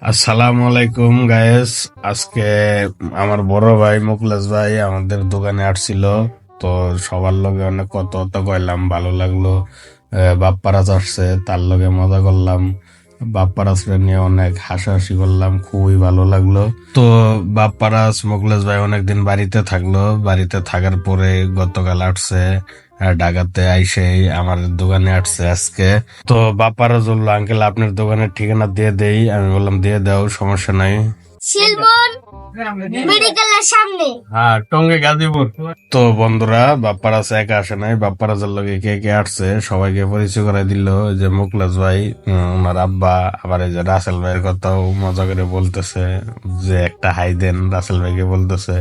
আসসালামু আলাইকুম গায়েস। আজকে আমার বড় ভাই মুকলেশ ভাই আমাদের দোকানে আসছিল। তো সবার লগে অনেক কথা কথা কইলাম, ভালো লাগলো। বাপ্পারাজ আসছে, তার লগে মজা করলাম। বাপ্পারাজ নিয়ে অনেক হাসাহাসি করলাম, খুবই ভালো লাগলো। তো বাপ্পারাজ মুকলেশ ভাই অনেকদিন বাড়িতে থাকলো, বাড়িতে থাকার পরে গতকাল আসছে ঢাকাতে আইসে আমার দোকানে আসছে আজকে। তো বাপারা বললো, আঙ্কেল আপনার দোকানের ঠিকানা দিয়ে দেই। আমি বললাম দিয়ে দাও, সমস্যা নাই। শিলবন মেডিকেলের সামনে। হ্যাঁ, টঙ্গী গাজীপুর। তো বন্ধুরা, বাপ্পারাজ একা আসে নাই, বাপ্পারাজের লগে কে কে আসছে সবাইকে পরিচয় করে দিল। ওই যে মুকলেশ ভাই, ওনার আব্বা, আবার এই যে রাসেল ভাইয়ের কথাও মজা করে বলতেছে, যে একটা হাই দেন রাসেল ভাইকে বলতেছে।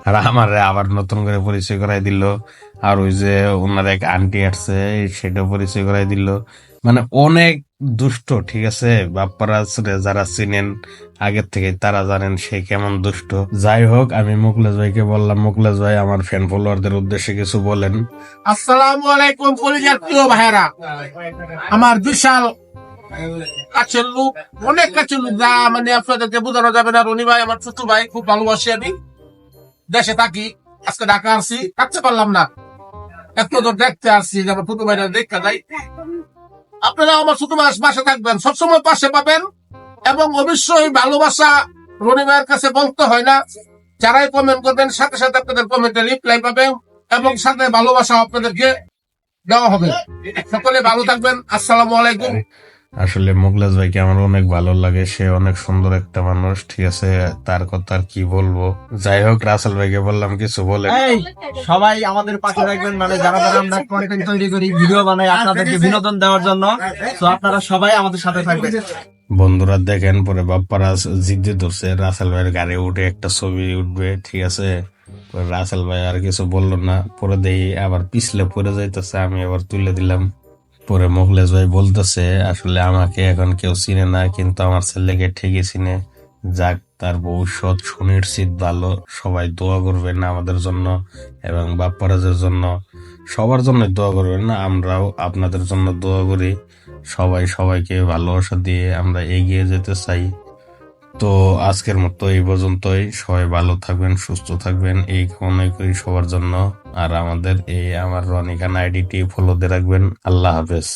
আর আমারে আবার নতুন করে পরিচয় করাই দিল। আর ওই যে ওনার এক আন্টি আসছে, সেটাও পরিচয় করাই দিল। মানে অনেক দুষ্ট, ঠিক আছে। বাপ্পারাজ যারা চিনেন আগের থেকে তারা জানেন সে কেমন দুষ্ট। যাই হোক, আমি মুকলেশ ভাইকে বললাম, মুকলেশ ভাই আমার ফ্যান ফলোয়ারদের উদ্দেশ্যে কিছু বলেন। আসসালামু আলাইকুম পরিবার প্রিয় ভাইরা, আমার বিশাল কাছের লোক, অনেক কাছের লোক, যা মানে আপনাদেরকে বোঝানো যাবে না। রনি ভাই আমার ছোট ভাই, খুব ভালোবাসি আমি। দেশে থাকি, আজকে ঢাকা আসছি, থাকতে পারলাম না, একটু তো দেখতে আসছি যে আমার ছোট ভাইরা দেখা যায়। আপনারা আমার ছোট ভাই পাশে থাকবেন, সবসময় পাশে পাবেন, এবং অবশ্যই ভালোবাসা রনি ভাইয়ের কাছে বলতে হয় না। যারাই কমেন্ট করবেন সাথে সাথে আপনাদের কমেন্টে রিপ্লাই পাবেন, এবং সাথে ভালোবাসা আপনাদেরকে দেওয়া হবে। সকলে ভালো থাকবেন। আসসালামু আলাইকুম। আসলে মুকলেশ ভাইকে আমার অনেক ভালো লাগে, সে অনেক সুন্দর একটা মানুষ, ঠিক আছে। তার কথা আর কি বলবো। যাই হোক, রাসেল ভাইকে বললাম কিছু বলে। এই সবাই আমাদের পাশে থাকবেন, মানে যারা যারা আমরা কন্টেন্ট তৈরি করি, ভিডিও বানাই আপনাদেরকে বিনোদন দেওয়ার জন্য। তো আপনারা সবাই আমাদের সাথে থাকবেন। বন্ধুরা দেখেন, পরে বাপ্পারাজ জিদ্দি ধরছে রাসেল ভাইয়ের গাড়ি উঠে একটা ছবি উঠবে, ঠিক আছে। পরে রাসেল ভাই আর কিছু বললো না, পরে দেখি আবার পিছলে পড়ে যাইতেছে, আমি আবার তুলে দিলাম। পরে মুকলেশ ভাই বলতেছে, আসলে আমাকে এখন কেউ চিনে না, কিন্তু আমার ছেলেকে ঠিকই চিনে। যাক, তার ভবিষ্যৎ সুনিশ্চিত ভালো। সবাই দোয়া করবেন আমাদের জন্য এবং বাপ্পারাজের জন্য, সবার জন্য দোয়া করবেন। না, আমরাও আপনাদের জন্য দোয়া করি। সবাই সবাইকে ভালোবাসা দিয়ে আমরা এগিয়ে যেতে চাই। তো আজকের মতো এই পর্যন্তই। সবাই ভালো থাকবেন, সুস্থ থাকবেন, এই কামনাই করি সবার জন্য। আর আমাদের এই আমার রনি খান আইডিটি ফলো দিয়ে রাখবেন। আল্লাহ হাফেজ।